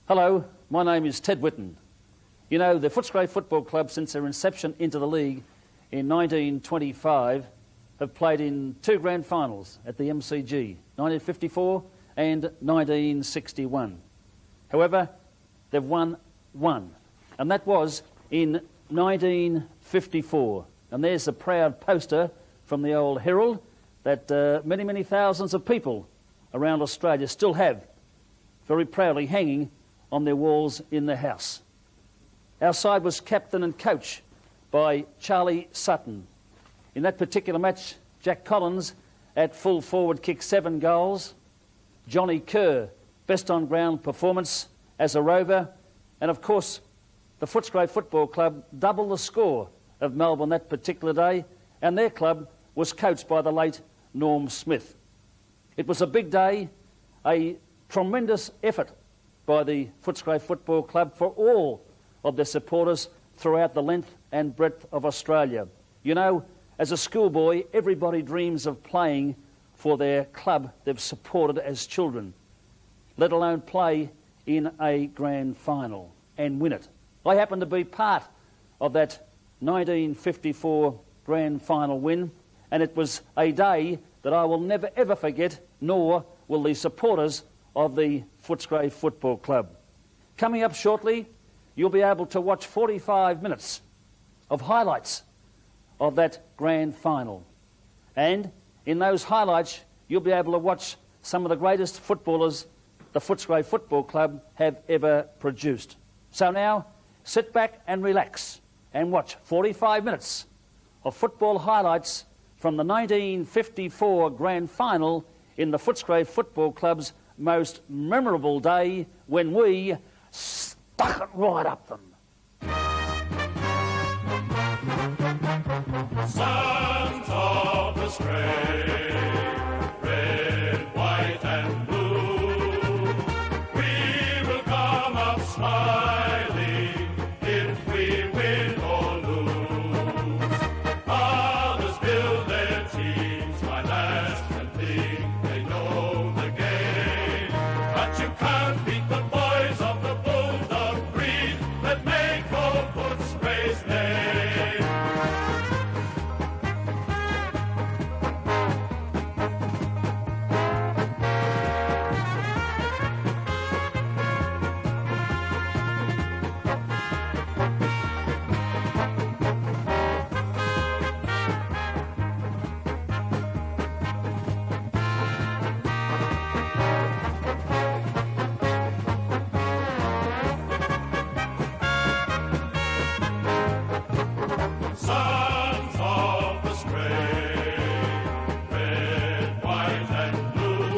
Hello, my name is Ted Whitten. You know, the Footscray Football Club, since their inception into the league in 1925, have played in 2 grand finals at the MCG, 1954 and 1961. However, they've won one, and that was in 1954. And there's a proud poster from the old Herald that many, many thousands of people around Australia still have very proudly hanging on their walls in their house. Our side was captain and coach by Charlie Sutton. In that particular match, Jack Collins at full forward kicked 7 goals. Johnny Kerr, best on ground performance as a rover. And of course, the Footscray Football Club doubled the score of Melbourne that particular day, and their club was coached by the late Norm Smith. It was a big day, a tremendous effort by the Footscray Football Club for all of their supporters throughout the length and breadth of Australia. You know, as a schoolboy, everybody dreams of playing for their club they've supported as children, let alone play in a grand final and win it. I happen to be part of that 1954 grand final win, and it was a day that I will never ever forget, nor will the supporters of the Footscray Football Club. Coming up shortly, you'll be able to watch 45 minutes of highlights of that grand final. And in those highlights, you'll be able to watch some of the greatest footballers the Footscray Football Club have ever produced. So now, sit back and relax and watch 45 minutes of football highlights from the 1954 grand final in the Footscray Football Club's most memorable day when we stuck it right up them. Sons of the Stray, red, white and blue, we will come up smiling if we win or lose. Others build their teams by last and think they know the game, but you can't beat the boys of the bulldog breed that make old Footscray's name. Sons of the Stray, red, white and blue,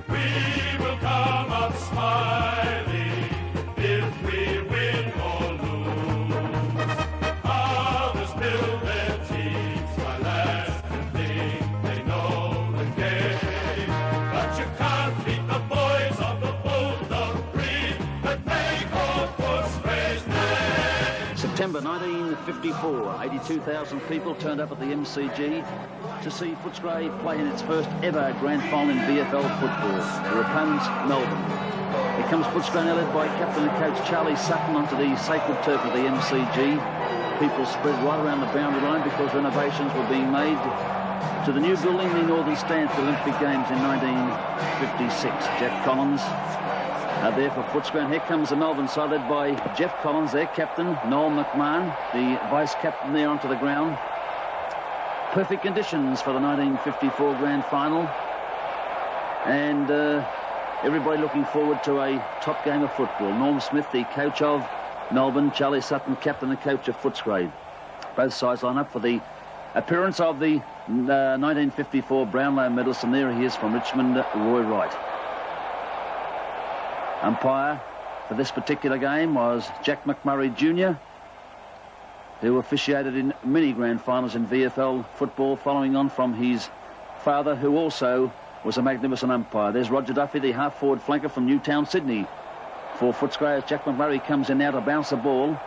we will come up smiling if we win or lose. Others build their teams by last and think they know the game, but you can't beat the boys of the bulldog breed that make old Footscray's name. September 1954, 82,000 people turned up at the MCG to see Footscray play in its first ever grand final in VFL football. Their opponents, Melbourne. Here comes Footscray now led by captain and coach Charlie Sutton onto the sacred turf of the MCG. People spread right around the boundary line because renovations were being made to the new building, the Northern Stand for the Olympic Games in 1956. Jack Collins there for Footscray. And here comes the Melbourne side led by Jeff Collins, their captain, Noel McMahon, the vice-captain there onto the ground. Perfect conditions for the 1954 grand final. And everybody looking forward to a top game of football. Norm Smith, the coach of Melbourne, Charlie Sutton, captain and coach of Footscray. Both sides line up for the appearance of the 1954 Brownlow medalist, and there he is from Richmond, Roy Wright. Umpire for this particular game was Jack McMurray Jr., who officiated in many grand finals in VFL football, following on from his father, who also was a magnificent umpire. There's Roger Duffy, the half-forward flanker from Newtown, Sydney, for Footscray, as Jack McMurray comes in now to bounce the ball.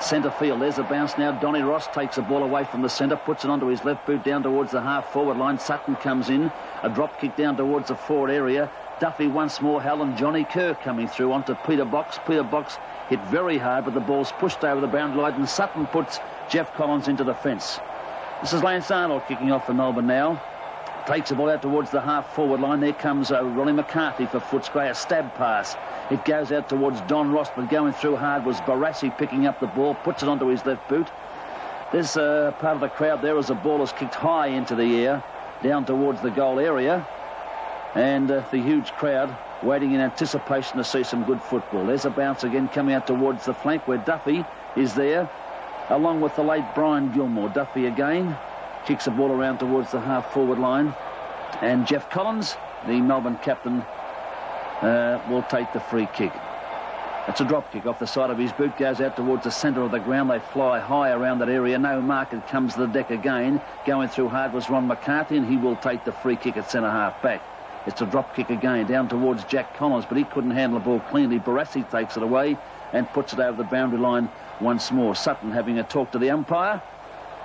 Centre field. There's a bounce now. Donny Ross takes the ball away from the centre, puts it onto his left boot down towards the half-forward line. Sutton comes in. A drop kick down towards the forward area. Duffy once more. Helen Johnny Kerr coming through onto Peter Box. Peter Box hit very hard, but the ball's pushed over the boundary line, and Sutton puts Jeff Collins into the fence. This is Lance Arnold kicking off for Melbourne now. Takes the ball out towards the half-forward line. There comes Ronnie McCarthy for Footscray. A stab pass. It goes out towards Don Ross, but going through hard was Barassi picking up the ball, puts it onto his left boot. There's part of the crowd there as the ball is kicked high into the air, down towards the goal area. And the huge crowd waiting in anticipation to see some good football. There's a bounce again coming out towards the flank where Duffy is there, along with the late Brian Gilmore. Duffy again kicks the ball around towards the half-forward line. And Jeff Collins, the Melbourne captain, will take the free kick. It's a drop kick off the side of his boot, goes out towards the centre of the ground. They fly high around that area. No mark. It comes to the deck again. Going through hard was Ron McCarthy, and he will take the free kick at centre-half back. It's a drop kick again down towards Jack Collins, but he couldn't handle the ball cleanly. Barassi takes it away and puts it over the boundary line once more. Sutton having a talk to the umpire,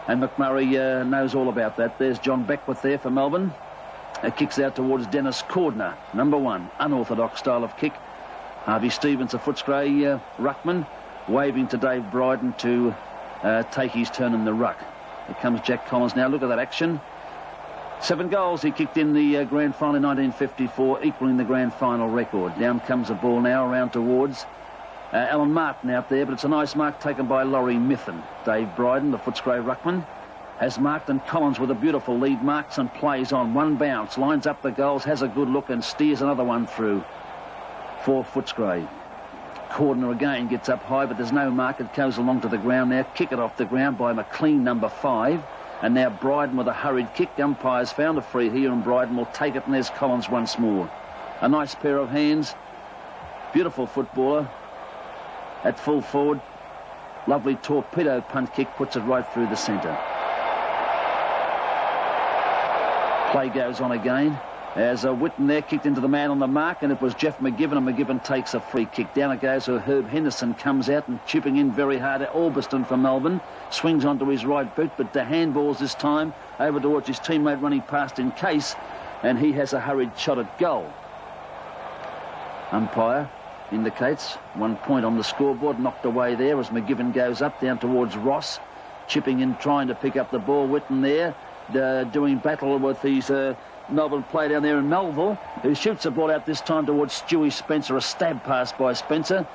and McMurray knows all about that. There's John Beckwith there for Melbourne. Kicks out towards Dennis Cordner, number 1, unorthodox style of kick. Harvey Stevens, a Footscray ruckman, waving to Dave Bryden to take his turn in the ruck. Here comes Jack Collins now. Look at that action. 7 goals he kicked in the grand final in 1954, equaling the grand final record. Down comes the ball now around towards Alan Martin out there, but it's a nice mark taken by Laurie Mithen. Dave Bryden, the Footscray ruckman, has marked, and Collins with a beautiful lead marks and plays on. One bounce, lines up the goals, has a good look and steers another one through for Footscray. Cordner again gets up high, but there's no mark. It goes along to the ground now. Kick it off the ground by McLean, number 5. And now Bryden with a hurried kick. Umpires found a free here, and Bryden will take it, and there's Collins once more. A nice pair of hands. Beautiful footballer at full forward. Lovely torpedo punt kick, puts it right through the centre. Play goes on again as Whitten there kicked into the man on the mark, and it was Jeff McGivern, and McGivern takes a free kick. Down it goes, so Herb Henderson comes out and chipping in very hard at Albiston for Melbourne. Swings onto his right boot, but the handballs this time over towards his teammate running past in case, and he has a hurried shot at goal. Umpire indicates 1 point on the scoreboard, knocked away there as McGivern goes up down towards Ross, chipping in, trying to pick up the ball. Whitten there doing battle with his Melbourne player down there in Melville, who shoots the ball out this time towards Stewie Spencer. A stab pass by Spencer,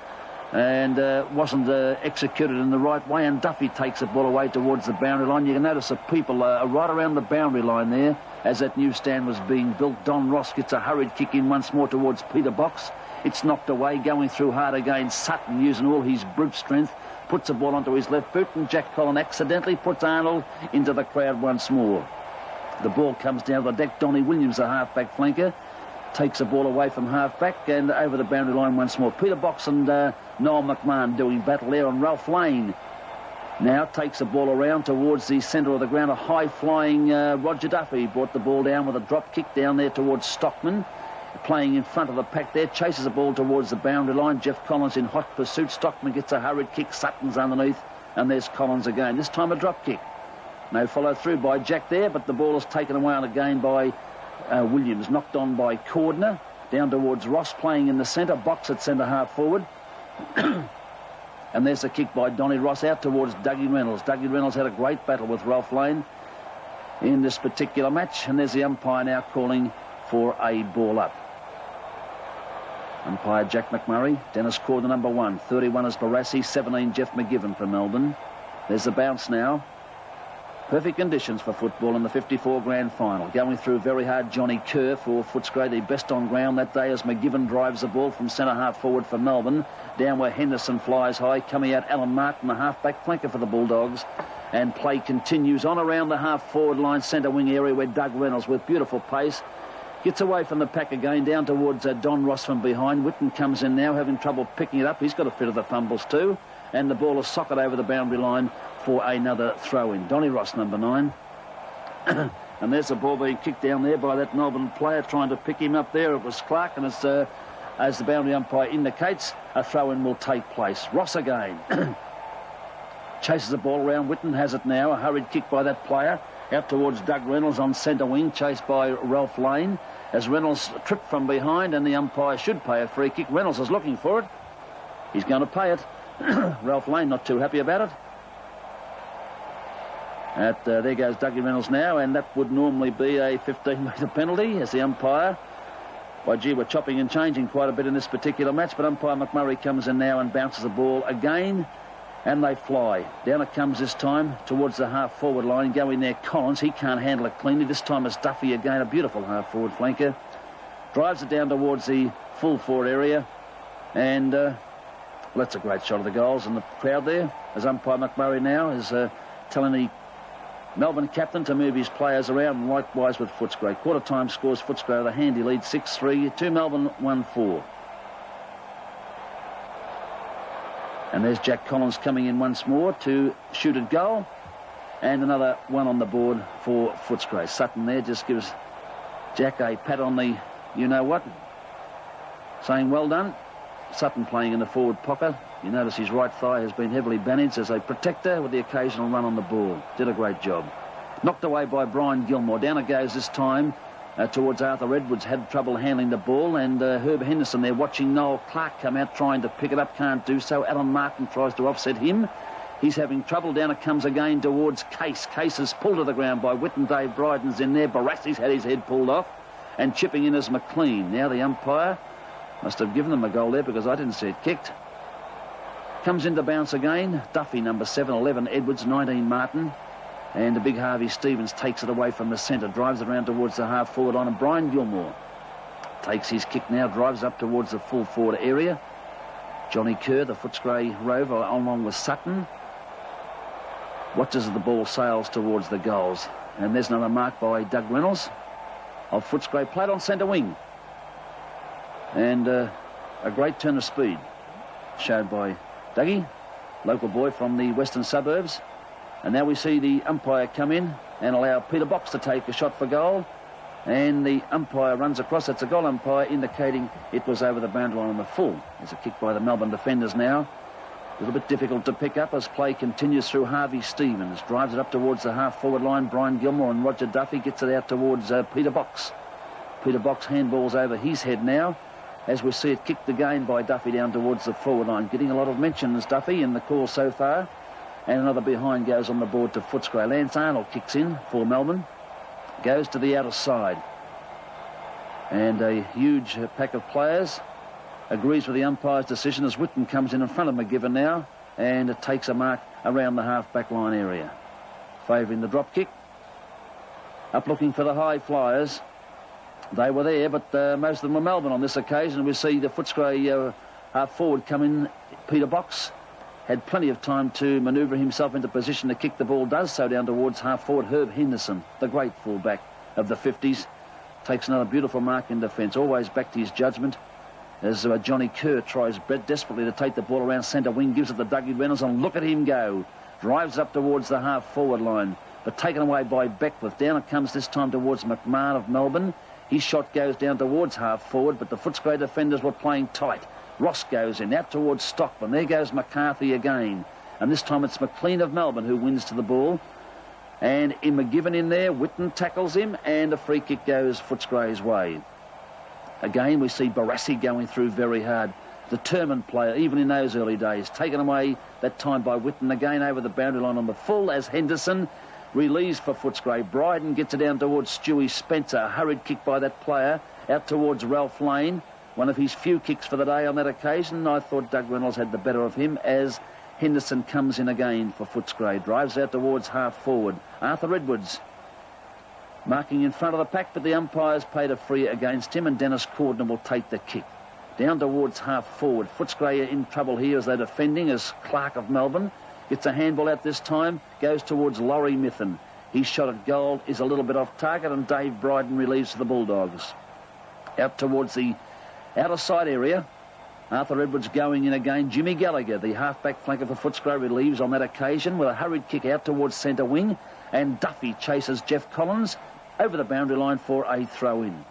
and wasn't executed in the right way, and Duffy takes the ball away towards the boundary line. You can notice the people are right around the boundary line there as that new stand was being built. Don Ross gets a hurried kick in once more towards Peter Box. It's knocked away, going through hard again. Sutton, using all his brute strength, puts the ball onto his left boot, and Jack Collins accidentally puts Arnold into the crowd once more. The ball comes down the deck. Donnie Williams, the half-back flanker, takes the ball away from half-back and over the boundary line once more. Peter Box and Noel McMahon doing battle there, and Ralph Lane now takes the ball around towards the centre of the ground. A high-flying Roger Duffy brought the ball down with a drop kick down there towards Stockman. Playing in front of the pack there, chases the ball towards the boundary line. Jeff Collins in hot pursuit. Stockman gets a hurried kick. Sutton's underneath, and there's Collins again. This time a drop kick. No follow through by Jack there, but the ball is taken away on again by Williams. Knocked on by Cordner. Down towards Ross, playing in the centre. Box at centre half forward. And there's a kick by Donny Ross out towards Dougie Reynolds. Dougie Reynolds had a great battle with Ralph Lane in this particular match. And there's the umpire now calling for a ball up. Umpire Jack McMurray. Dennis Cordner, number 1. 31 is Barassi. 17 Jeff McGivern for Melbourne. There's the bounce now. Perfect conditions for football in the 54 grand final. Going through very hard, Johnny Kerr for Footscray, the best on ground that day as McGivern drives the ball from centre half forward for Melbourne. Down where Henderson flies high. Coming out Alan Martin, the half-back flanker for the Bulldogs. And play continues on around the half-forward line, centre wing area where Doug Reynolds with beautiful pace gets away from the pack again, down towards Don Ross from behind. Whitten comes in now, having trouble picking it up. He's got a fit of the fumbles too. And the ball is socket over the boundary line for another throw-in. Donny Ross, number 9. And there's the ball being kicked down there by that Melbourne player trying to pick him up there. It was Clark, and as the boundary umpire indicates, a throw-in will take place. Ross again. Chases the ball around. Whitten has it now. A hurried kick by that player. Out towards Doug Reynolds on centre wing, chased by Ralph Lane. As Reynolds tripped from behind, and the umpire should pay a free kick. Reynolds is looking for it. He's going to pay it. Ralph Lane not too happy about it. There goes Dougie Reynolds now, and that would normally be a 15-metre penalty as the umpire. By gee, we're chopping and changing quite a bit in this particular match, but umpire McMurray comes in now and bounces the ball again, and they fly. Down it comes this time towards the half-forward line. Go in there, Collins. He can't handle it cleanly. This time it's Duffy again, a beautiful half-forward flanker. Drives it down towards the full-forward area, and well, that's a great shot of the goals and the crowd there. As umpire McMurray now is telling the Melbourne captain to move his players around, and likewise with Footscray. Quarter-time scores Footscray with a handy lead, 6-3 to Melbourne, 1-4. And there's Jack Collins coming in once more to shoot at goal. And another one on the board for Footscray. Sutton there just gives Jack a pat on the you-know-what, saying well done. Sutton playing in the forward pocket. You notice his right thigh has been heavily bandaged as a protector with the occasional run on the ball. Did a great job. Knocked away by Brian Gilmore. Down it goes this time towards Arthur Edwards. Had trouble handling the ball, and Herb Henderson there watching Noel Clark come out trying to pick it up. Can't do so. Alan Martin tries to offset him. He's having trouble. Down it comes again towards Case. Case is pulled to the ground by Whitten. Dave Bryden's in there. Barassi's had his head pulled off, and chipping in is McLean. Now the umpire must have given them a goal there because I didn't see it kicked. Comes into bounce again. Duffy, number 7, 11 Edwards, 19 Martin. And the big Harvey Stevens takes it away from the centre, drives it around towards the half-forward line, and Brian Gilmore takes his kick now, drives up towards the full-forward area. Johnny Kerr, the Footscray Rover, along with Sutton, watches as the ball sails towards the goals. And there's another mark by Doug Reynolds of Footscray, played on centre wing. And a great turn of speed showed by Dougie, local boy from the western suburbs. And now we see the umpire come in and allow Peter Box to take a shot for goal. And the umpire runs across. It's a goal umpire indicating it was over the boundary line on the full. There's a kick by the Melbourne defenders now. A little bit difficult to pick up as play continues through Harvey Stevens. Drives it up towards the half-forward line. Brian Gilmore and Roger Duffy gets it out towards Peter Box. Peter Box handballs over his head now, as we see it kicked again by Duffy down towards the forward line. Getting a lot of mentions, Duffy, in the call so far. And another behind goes on the board to Footscray. Lance Arnold kicks in for Melbourne. Goes to the outer side. And a huge pack of players agrees with the umpire's decision as Whitten comes in front of McGivern now. And it takes a mark around the half-back line area, favouring the drop kick. Up looking for the high flyers. They were there, but most of them were Melbourne on this occasion. We see the Footscray half-forward come in. Peter Box had plenty of time to manoeuvre himself into position to kick the ball. Does so down towards half-forward. Herb Henderson, the great fullback of the 50s, takes another beautiful mark in defence. Always back to his judgment as Johnny Kerr tries desperately to take the ball around centre wing. Gives it to Dougie Reynolds, and look at him go. Drives up towards the half-forward line, but taken away by Beckwith. Down it comes this time towards McMahon of Melbourne. His shot goes down towards half-forward, but the Footscray defenders were playing tight. Ross goes in, out towards Stockman. There goes McCarthy again. And this time it's McLean of Melbourne who wins to the ball. And in McGivern in there, Whitten tackles him, and a free kick goes Footscray's way. Again, we see Barassi going through very hard. Determined player, even in those early days. Taken away that time by Whitten, again over the boundary line on the full as Henderson relieves for Footscray. Bryden gets it down towards Stewie Spencer. A hurried kick by that player out towards Ralph Lane. One of his few kicks for the day on that occasion. I thought Doug Reynolds had the better of him as Henderson comes in again for Footscray. Drives out towards half-forward. Arthur Edwards marking in front of the pack, but the umpires paid a free against him, and Dennis Cordner will take the kick. Down towards half-forward. Footscray in trouble here as they're defending as Clark of Melbourne gets a handball out this time. Goes towards Laurie Mithen. His shot at goal is a little bit off target, and Dave Bryden relieves for the Bulldogs. Out towards the outer side area. Arthur Edwards going in again. Jimmy Gallagher, the half-back flanker for Footscray, relieves on that occasion with a hurried kick out towards centre wing. And Duffy chases Jeff Collins over the boundary line for a throw-in.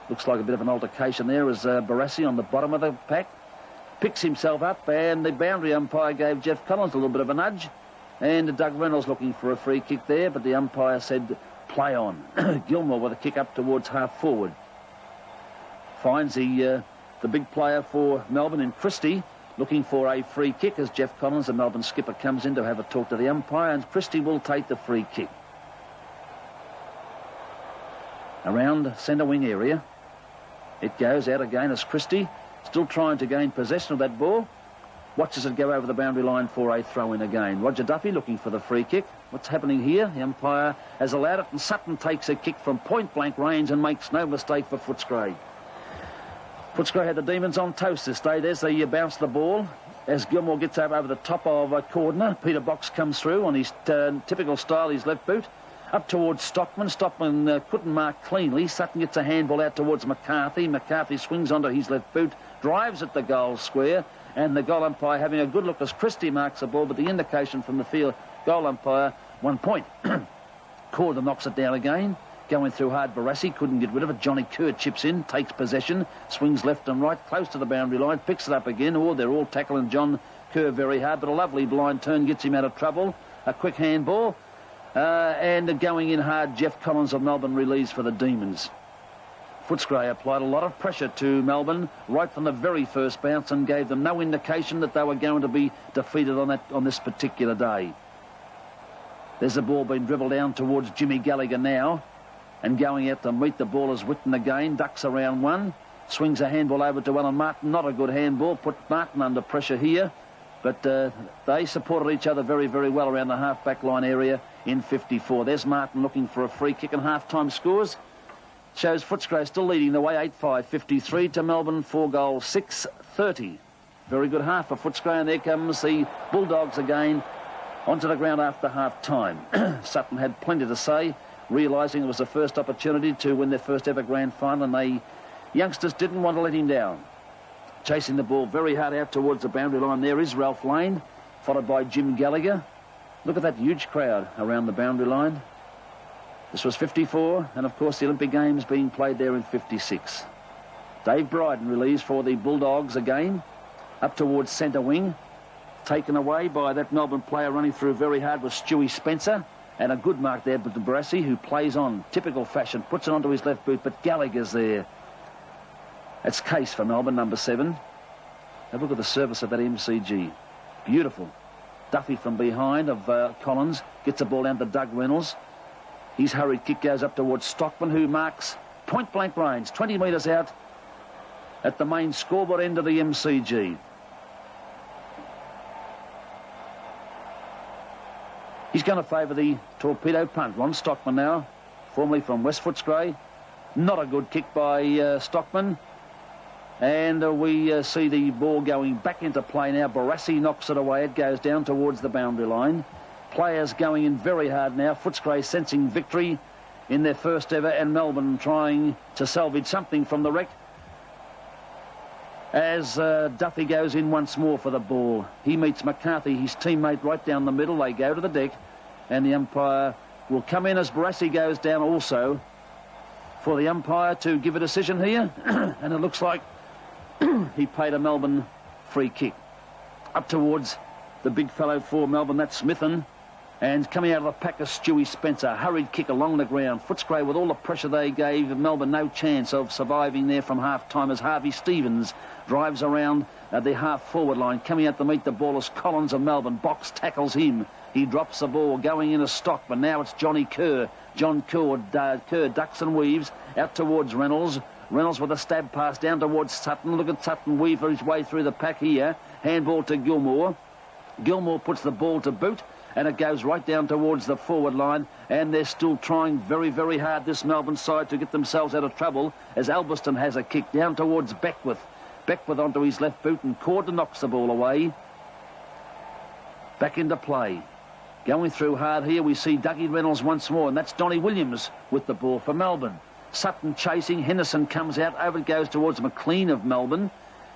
Looks like a bit of an altercation there as Barassi on the bottom of the pack picks himself up, and the boundary umpire gave Jeff Collins a little bit of a nudge. And Doug Reynolds looking for a free kick there, but the umpire said play on. Gilmore with a kick up towards half forward. Finds the big player for Melbourne in Christie, looking for a free kick as Jeff Collins, the Melbourne skipper, comes in to have a talk to the umpire, and Christie will take the free kick. Around centre wing area. It goes out again as Christie, still trying to gain possession of that ball. Watches it go over the boundary line for a throw-in again. Roger Duffy looking for the free kick. What's happening here? The umpire has allowed it, and Sutton takes a kick from point-blank range and makes no mistake for Footscray. Footscray had the Demons on toast this day. There's the bounce the ball as Gilmore gets over the top of Cordner. Peter Box comes through on his typical style, his left boot. Up towards Stockman. Stockman couldn't mark cleanly. Sutton gets a handball out towards McCarthy. McCarthy swings onto his left boot, drives at the goal square, and the goal umpire having a good look as Christie marks the ball, but the indication from the field goal umpire, 1 point. Cordner knocks it down again. Going through hard, Barassi couldn't get rid of it. Johnny Kerr chips in, takes possession, swings left and right, close to the boundary line, picks it up again. Oh, they're all tackling John Kerr very hard, but a lovely blind turn gets him out of trouble. A quick handball. And going in hard, Jeff Collins of Melbourne relieves for the Demons. Footscray applied a lot of pressure to Melbourne right from the very first bounce and gave them no indication that they were going to be defeated on this particular day. There's the ball being dribbled down towards Jimmy Gallagher now, and going out to meet the ball is Whitten again, ducks around one, swings a handball over to Alan Martin. Not a good handball, put Martin under pressure here, but they supported each other very, very well around the half-back line area in 54. There's Martin looking for a free kick, and half-time scores. Shows Footscray still leading the way, 8-5-53 to Melbourne, 4-6-30. Very good half for Footscray, and there comes the Bulldogs again onto the ground after half-time. Sutton had plenty to say, realising it was the first opportunity to win their first ever grand final, and the youngsters didn't want to let him down. Chasing the ball very hard out towards the boundary line. There is Ralph Lane, followed by Jim Gallagher. Look at that huge crowd around the boundary line. This was 54, and of course the Olympic Games being played there in 56. Dave Bryden relieves for the Bulldogs again, up towards centre wing. Taken away by that Melbourne player running through very hard was Stewie Spencer, and a good mark there with the Barassi, who plays on typical fashion, puts it onto his left boot, but Gallagher's there. That's Case for Melbourne, number 7. Have a look at the service of that MCG. Beautiful. Duffy from behind of Collins gets the ball down to Doug Reynolds. His hurried kick goes up towards Stockman, who marks point-blank range, 20 metres out at the main scoreboard end of the MCG. He's going to favour the torpedo punt. Ron Stockman now, formerly from West Footscray. Not a good kick by Stockman. And we see the ball going back into play now. Barassi knocks it away. It goes down towards the boundary line. Players going in very hard now. Footscray sensing victory in their first ever, and Melbourne trying to salvage something from the wreck. As Duffy goes in once more for the ball. He meets McCarthy, his teammate, right down the middle. They go to the deck, and the umpire will come in as Barassi goes down also for the umpire to give a decision here. And it looks like he paid a Melbourne free kick. Up towards the big fellow for Melbourne, that's Smithen. And coming out of the pack is Stewie Spencer. Hurried kick along the ground. Footscray, with all the pressure they gave Melbourne, no chance of surviving there from half-time as Harvey Stevens drives around the half-forward line. Coming out to meet the ball is Collins of Melbourne. Box tackles him. He drops the ball, going in a stock, but now it's Johnny Kerr. John Kerr ducks and weaves out towards Reynolds. Reynolds with a stab pass down towards Sutton. Look at Sutton weave his way through the pack here. Handball to Gilmore. Gilmore puts the ball to boot, and it goes right down towards the forward line, and they're still trying very, very hard, this Melbourne side, to get themselves out of trouble, as Albiston has a kick down towards Beckwith. Beckwith onto his left boot, and Cordner knocks the ball away. Back into play. Going through hard here, we see Dougie Reynolds once more, and that's Donnie Williams with the ball for Melbourne. Sutton chasing, Henderson comes out, over it goes towards McLean of Melbourne.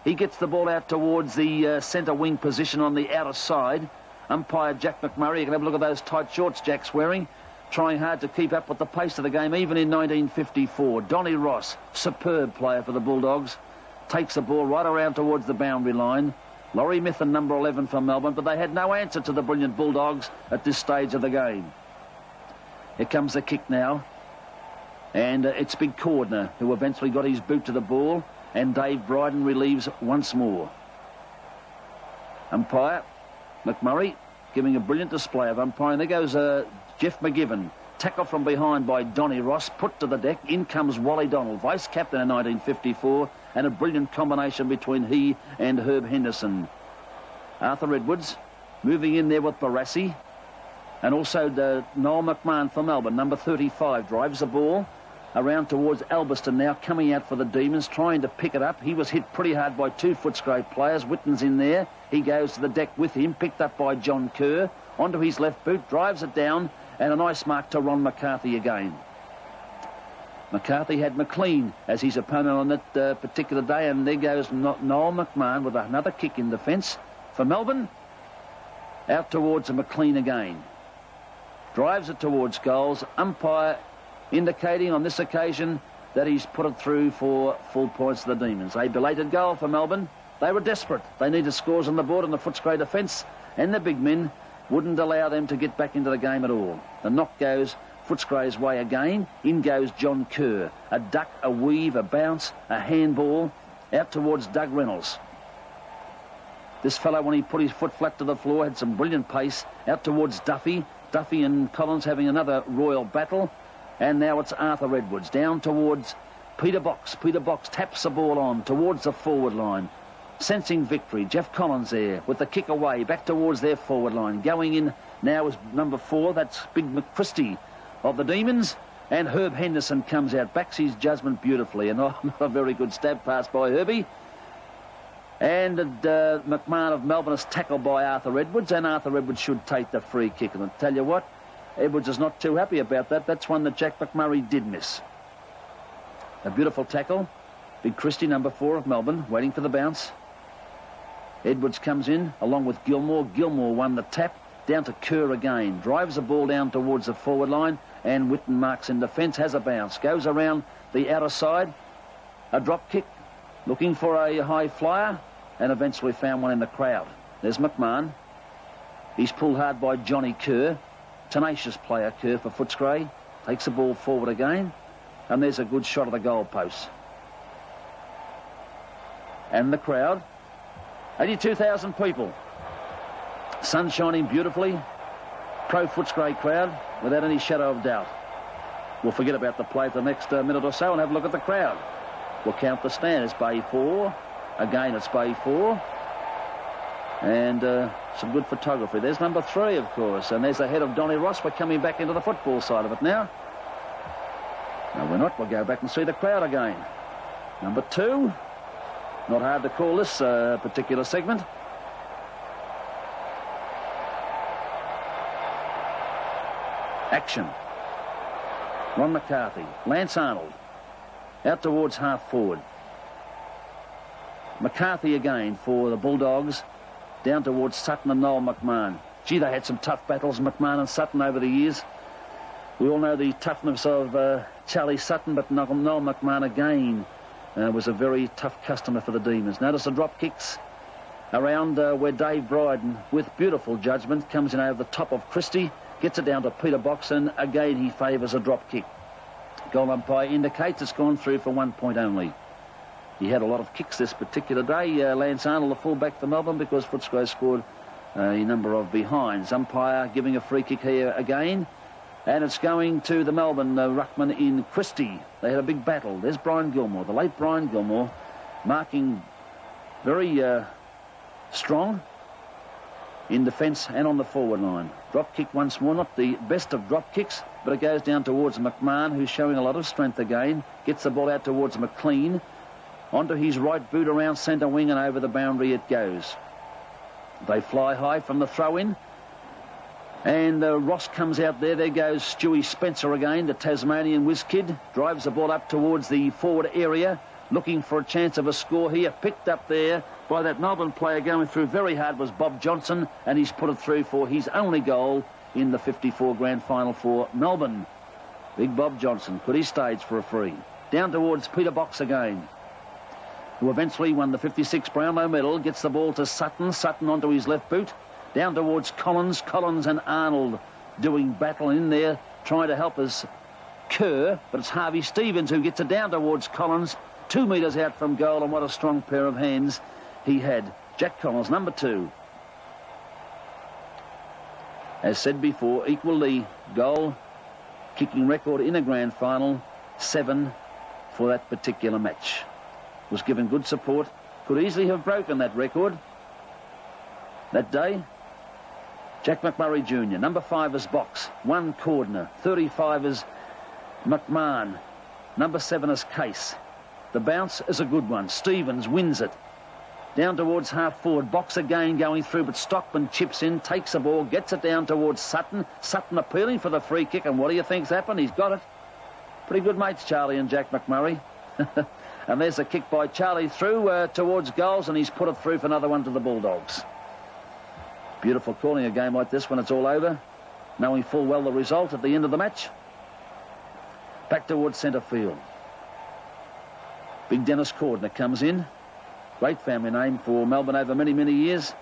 He gets the ball out towards the centre wing position on the outer side. Umpire Jack McMurray, you can have a look at those tight shorts Jack's wearing, trying hard to keep up with the pace of the game, even in 1954. Donnie Ross, superb player for the Bulldogs, takes the ball right around towards the boundary line. Laurie Mithen, number 11 for Melbourne, but they had no answer to the brilliant Bulldogs at this stage of the game. Here comes the kick now. And it's Big Cordner, who eventually got his boot to the ball, and Dave Bryden relieves once more. Umpire McMurray giving a brilliant display of umpiring. There goes Jeff McGivern. Tackle from behind by Donny Ross, put to the deck. In comes Wally Donald, vice-captain in 1954, and a brilliant combination between he and Herb Henderson. Arthur Edwards moving in there with Barassi, and also Noel McMahon for Melbourne, number 35, drives the ball around towards Alberston now, coming out for the Demons, trying to pick it up. He was hit pretty hard by two Footscray players. Whitten's in there. He goes to the deck with him, picked up by John Kerr, onto his left boot, drives it down, and a nice mark to Ron McCarthy again. McCarthy had McLean as his opponent on that particular day, and there goes Noel McMahon with another kick in defence for Melbourne. Out towards McLean again. Drives it towards goals. Umpire indicating on this occasion that he's put it through for full points to the Demons. A belated goal for Melbourne. They were desperate. They needed scores on the board, and the Footscray defence and the big men wouldn't allow them to get back into the game at all. The knock goes Footscray's way again. In goes John Kerr. A duck, a weave, a bounce, a handball out towards Doug Reynolds. This fellow, when he put his foot flat to the floor, had some brilliant pace. Out towards Duffy. Duffy and Collins having another royal battle. And now it's Arthur Edwards down towards Peter Box. Peter Box taps the ball on towards the forward line. Sensing victory, Jeff Collins there with the kick away back towards their forward line. Going in now is number 4, that's Big McChristie of the Demons. And Herb Henderson comes out, backs his judgment beautifully. And not a very good stab pass by Herbie. And McMahon of Melbourne is tackled by Arthur Edwards, and Arthur Edwards should take the free kick. And I'll tell you what, Edwards is not too happy about that. That's one that Jack McMurray did miss. A beautiful tackle. Big Christie, number 4 of Melbourne, waiting for the bounce. Edwards comes in along with Gilmore. Gilmore won the tap. Down to Kerr again. Drives the ball down towards the forward line, and Whitten marks in defence. Has a bounce. Goes around the outer side. A drop kick. Looking for a high flyer, and eventually found one in the crowd. There's McMahon. He's pulled hard by Johnny Kerr. Tenacious player, Kerr, for Footscray. Takes the ball forward again, and there's a good shot of the goal post. And the crowd, 82,000 people. Sun shining beautifully. Pro Footscray crowd, without any shadow of doubt. We'll forget about the play for the next minute or so and have a look at the crowd. We'll count the stand. It's Bay 4. Again, it's Bay 4. And some good photography. There's number 3, of course. And there's the head of Donny Ross. We're coming back into the football side of it now. No, we're not. We'll go back and see the crowd again. Number 2. Not hard to call this particular segment. Action. Ron McCarthy. Lance Arnold. Out towards half forward. McCarthy again for the Bulldogs. Down towards Sutton and Noel McMahon. Gee, they had some tough battles, McMahon and Sutton, over the years. We all know the toughness of Charlie Sutton, but Noel McMahon again was a very tough customer for the Demons. Notice the drop kicks around where Dave Bryden, with beautiful judgment, comes in over the top of Christie, gets it down to Peter Box, and again he favours a drop kick. Goal umpire indicates it's gone through for 1 point only. He had a lot of kicks this particular day, Lance Arnold, the fullback for Melbourne, because Footscray scored a number of behinds. Umpire giving a free kick here again. And it's going to the Melbourne ruckman in Christie. They had a big battle. There's Brian Gilmore, the late Brian Gilmore, marking very strong in defence and on the forward line. Drop kick once more, not the best of drop kicks, but it goes down towards McMahon, who's showing a lot of strength again. Gets the ball out towards McLean. Onto his right boot around centre wing, and over the boundary it goes. They fly high from the throw-in. And Ross comes out there. There goes Stewie Spencer again, the Tasmanian whiz kid. Drives the ball up towards the forward area, looking for a chance of a score here. Picked up there by that Melbourne player going through very hard was Bob Johnson, and he's put it through for his only goal in the 54 grand final for Melbourne. Big Bob Johnson. Could he stage for a free? Down towards Peter Box again. who eventually won the 56 Brownlow medal, gets the ball to Sutton. Sutton onto his left boot. Down towards Collins. Collins and Arnold doing battle in there, trying to help us Kerr, but it's Harvey Stevens who gets it down towards Collins. 2 metres out from goal, and what a strong pair of hands he had. Jack Collins, number 2. As said before, equal the goal-kicking record in a grand final, 7 for that particular match. Was given good support, could easily have broken that record that day. Jack McMurray Jr., number 5 is Box, 1 Cordner, 35 is McMahon, number 7 is Case. The bounce is a good one. Stevens wins it. Down towards half forward. Box again going through, but Stockman chips in, takes the ball, gets it down towards Sutton. Sutton appealing for the free kick, and what do you think's happened? He's got it. Pretty good mates, Charlie and Jack McMurray. And there's a kick by Charlie through towards goals, and he's put it through for another one to the Bulldogs. Beautiful calling a game like this when it's all over, knowing full well the result at the end of the match. Back towards centre field. Big Dennis Cordner comes in. Great family name for Melbourne over many, many years.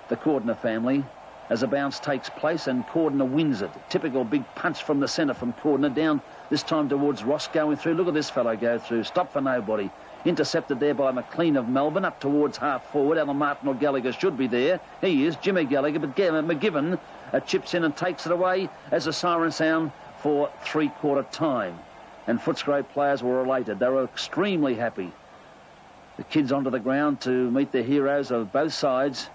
The Cordner family. As a bounce takes place and Cordner wins it. Typical big punch from the centre from Cordner down this time towards Ross going through. Look at this fellow go through. Stop for nobody. Intercepted there by McLean of Melbourne up towards half forward. Alan Martin or Gallagher should be there. He is, Jimmy Gallagher, but McGivern chips in and takes it away as a siren sound for 3/4 time. And Footscray players were elated. They were extremely happy. The kids onto the ground to meet their heroes of both sides.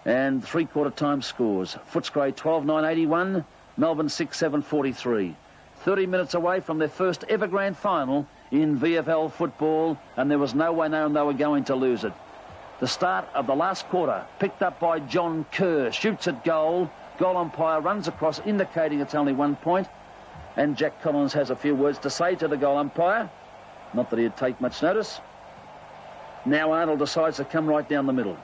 And 3/4 time scores. Footscray 12-9-81, Melbourne 6-7-43. 30 minutes away from their first ever grand final in VFL football, and there was no way known they were going to lose it. The start of the last quarter, picked up by John Kerr, shoots at goal. Goal umpire runs across, indicating it's only 1 point. And Jack Collins has a few words to say to the goal umpire. Not that he'd take much notice. Now Arnold decides to come right down the middle.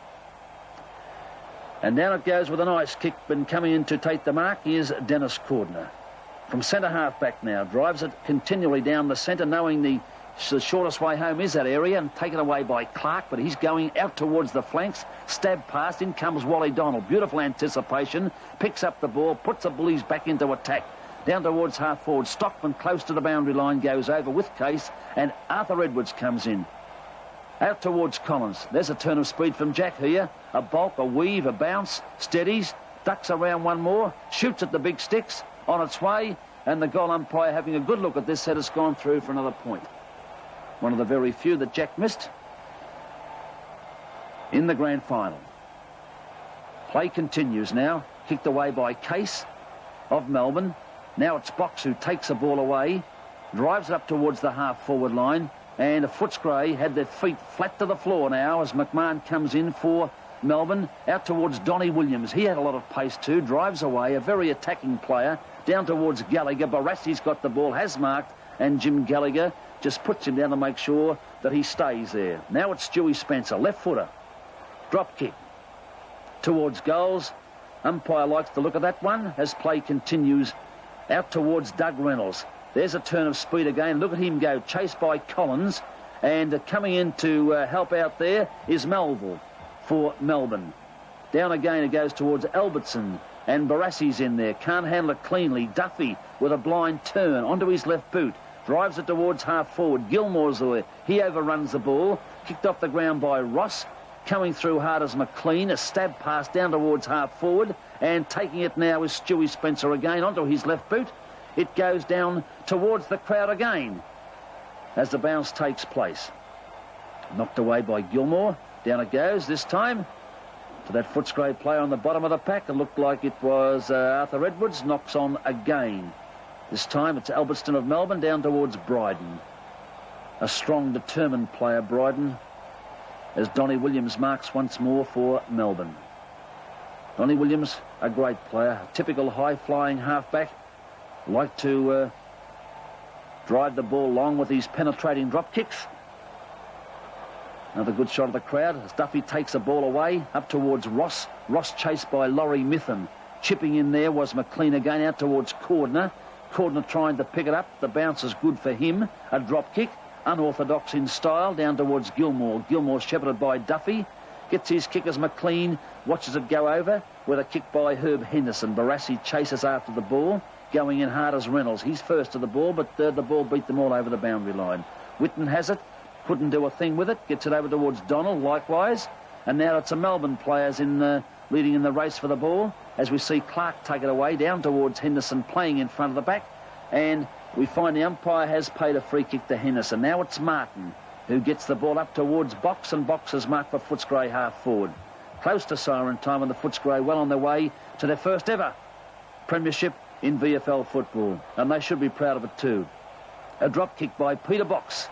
And down it goes with a nice kick, but coming in to take the mark is Dennis Cordner. From centre half back now, drives it continually down the centre, knowing the shortest way home is that area, and taken away by Clark, but he's going out towards the flanks. Stab past, in comes Wally Donald. Beautiful anticipation, picks up the ball, puts the Bullies back into attack. Down towards half forward, Stockman close to the boundary line goes over with Case, and Arthur Edwards comes in. Out towards Collins. There's a turn of speed from Jack here. A bulk, a weave, a bounce, steadies, ducks around one more, shoots at the big sticks, on its way, and the goal umpire having a good look at this, said it's gone through for another point. One of the very few that Jack missed in the grand final. Play continues now, kicked away by Case of Melbourne. Now it's Box who takes the ball away, drives it up towards the half-forward line, and Footscray had their feet flat to the floor now as McMahon comes in for Melbourne. Out towards Donnie Williams. He had a lot of pace too, drives away, a very attacking player. Down towards Gallagher. Barassi's got the ball, has marked, and Jim Gallagher just puts him down to make sure that he stays there. Now it's Stewie Spencer, left footer. Drop kick towards goals. Umpire likes to look at that one as play continues. Out towards Doug Reynolds. There's a turn of speed again. Look at him go. Chased by Collins. And coming in to help out there is Melville for Melbourne. Down again it goes towards Albertson. And Barassi's in there. Can't handle it cleanly. Duffy with a blind turn onto his left boot. Drives it towards half forward. Gilmore's there. He overruns the ball. Kicked off the ground by Ross. Coming through hard as McLean. A stab pass down towards half forward. And taking it now is Stewie Spencer again onto his left boot. It goes down towards the crowd again as the bounce takes place. Knocked away by Gilmore. Down it goes this time to that Footscray player on the bottom of the pack. It looked like it was Arthur Edwards. Knocks on again. This time it's Albertson of Melbourne down towards Bryden. A strong, determined player, Bryden, as Donnie Williams marks once more for Melbourne. Donnie Williams, a great player, a typical high-flying halfback. Like to drive the ball long with his penetrating drop kicks. Another good shot of the crowd as Duffy takes the ball away up towards Ross. Ross chased by Laurie Mithen. Chipping in there was McLean again out towards Cordner. Cordner trying to pick it up. The bounce is good for him. A drop kick. unorthodox in style, down towards Gilmore. Gilmore shepherded by Duffy. Gets his kick as McLean watches it go over with a kick by Herb Henderson. Barassi chases after the ball, going in hard as Reynolds. He's first to the ball, but the ball beat them all over the boundary line. Whitten has it, couldn't do a thing with it, gets it over towards Donald likewise, and now it's a Melbourne players leading in the race for the ball, as we see Clark take it away down towards Henderson, playing in front of the back, and we find the umpire has paid a free kick to Henderson. Now it's Martin who gets the ball up towards Box, and Box is marked for Footscray half forward. Close to siren time, and the Footscray well on their way to their first ever premiership in VFL football, and they should be proud of it too. A drop kick by Peter Box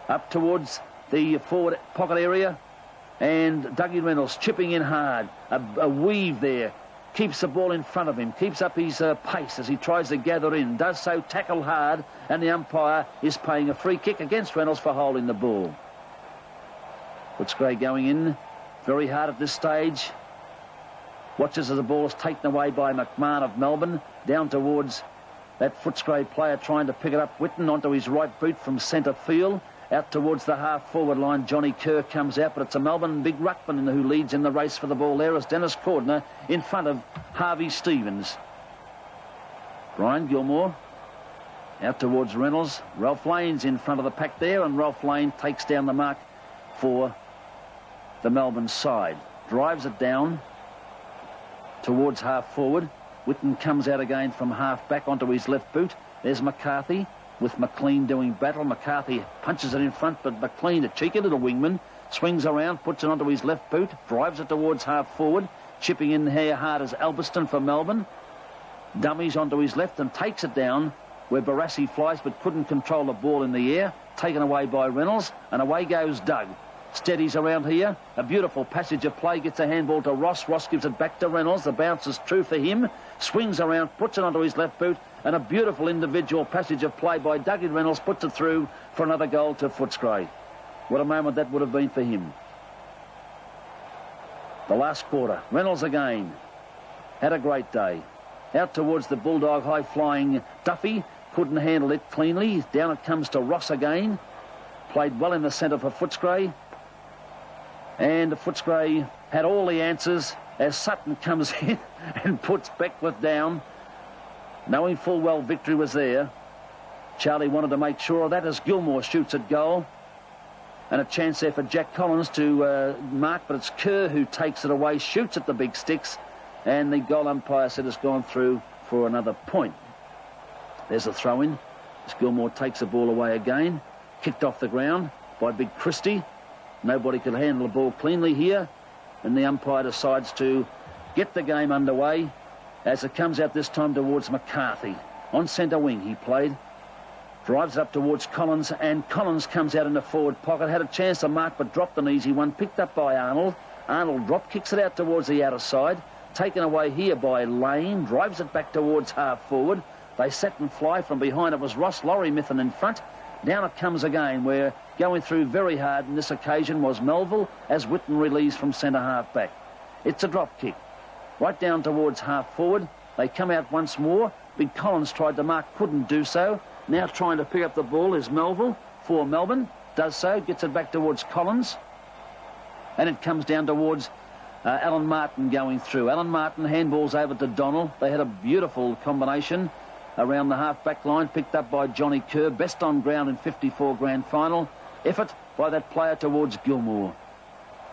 up towards the forward pocket area, and Dougie Reynolds chipping in hard. A weave there, keeps the ball in front of him, keeps up his pace as he tries to gather in, does so, tackle hard, and the umpire is paying a free kick against Reynolds for holding the ball. Footscray going in very hard at this stage. Watches as the ball is taken away by McMahon of Melbourne, down towards that Footscray player trying to pick it up. Whitten onto his right boot from centre field. Out towards the half-forward line, Johnny Kerr comes out, but it's a Melbourne big ruckman who leads in the race for the ball there as Dennis Cordner in front of Harvey Stevens. Brian Gilmore out towards Reynolds. Ralph Lane's in front of the pack there, and Ralph Lane takes down the mark for the Melbourne side. Drives it down towards half-forward. Whitten comes out again from half-back onto his left boot. There's McCarthy, with McLean doing battle. McCarthy punches it in front, but McLean, a cheeky little wingman, swings around, puts it onto his left boot, drives it towards half forward, chipping in here hard as Albiston for Melbourne. Dummies onto his left and takes it down where Barassi flies, but couldn't control the ball in the air. Taken away by Reynolds, and away goes Doug. Steadies around here. A beautiful passage of play, gets a handball to Ross. Ross gives it back to Reynolds. The bounce is true for him. Swings around, puts it onto his left boot, and a beautiful individual passage of play by Dougie Reynolds puts it through for another goal to Footscray. What a moment that would have been for him. The last quarter. Reynolds again. Had a great day. Out towards the Bulldog high-flying Duffy. Couldn't handle it cleanly. Down it comes to Ross again. Played well in the centre for Footscray. And Footscray had all the answers as Sutton comes in and puts Beckwith down, knowing full well victory was there. Charlie wanted to make sure of that as Gilmore shoots at goal. And a chance there for Jack Collins to mark, but it's Kerr who takes it away, shoots at the big sticks, and the goal umpire said it's gone through for another point. There's a throw-in as Gilmore takes the ball away again. Kicked off the ground by Big Christie. Nobody could handle the ball cleanly here, and the umpire decides to get the game underway as it comes out this time towards McCarthy. On centre wing he played. Drives up towards Collins, and Collins comes out in the forward pocket. Had a chance to mark, but dropped an easy one. Picked up by Arnold. Arnold drop kicks it out towards the outer side. Taken away here by Lane. Drives it back towards half forward. They set and fly from behind. It was Ross Laurie Mithen in front. Down it comes again, where going through very hard on this occasion was Melville as Whitten relieves from centre half back. It's a drop kick. Right down towards half forward. They come out once more. Big Collins tried to mark, couldn't do so. Now trying to pick up the ball is Melville for Melbourne. Does so, gets it back towards Collins. And it comes down towards Alan Martin going through. Alan Martin handballs over to Donald. They had a beautiful combination around the half-back line, picked up by Johnny Kerr. Best on ground in 54 grand final. Effort by that player towards Gilmore.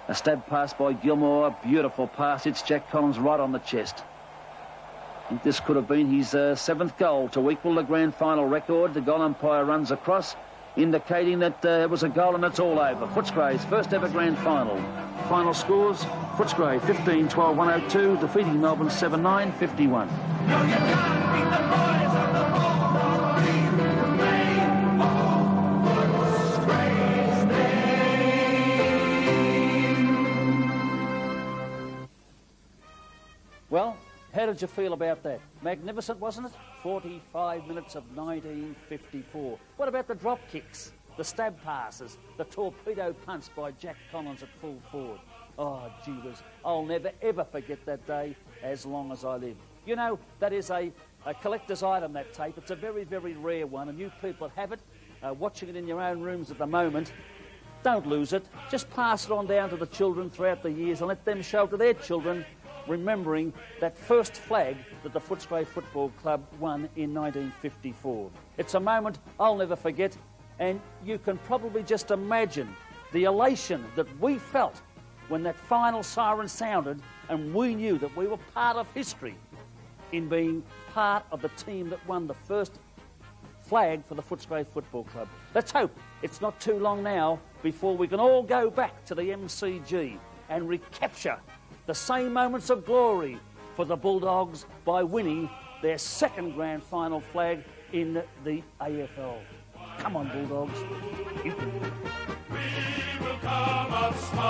A stab pass by Gilmore. A beautiful pass. It's Jack Collins right on the chest. I think this could have been his seventh goal to equal the grand final record. The goal umpire runs across, indicating that it was a goal and it's all over. Footscray's first ever grand final. Final scores: Footscray 15-12-102, defeating Melbourne 7-9-51. Well, how did you feel about that? Magnificent, wasn't it? 45 minutes of 1954. What about the drop kicks, the stab passes, the torpedo punts by Jack Collins at full forward? Oh, gee whiz, I'll never, ever forget that day as long as I live. You know, that is a collector's item, that tape. It's a very, very rare one, and you people have it. watching it in your own rooms at the moment, don't lose it. Just pass it on down to the children throughout the years and let them show to their children, remembering that first flag that the Footscray Football Club won in 1954. It's a moment I'll never forget, and you can probably just imagine the elation that we felt when that final siren sounded and we knew that we were part of history in being part of the team that won the first flag for the Footscray Football Club. Let's hope it's not too long now before we can all go back to the MCG and recapture the same moments of glory for the Bulldogs by winning their second grand final flag in the AFL. Come on, Bulldogs. You can. We will come up smiling.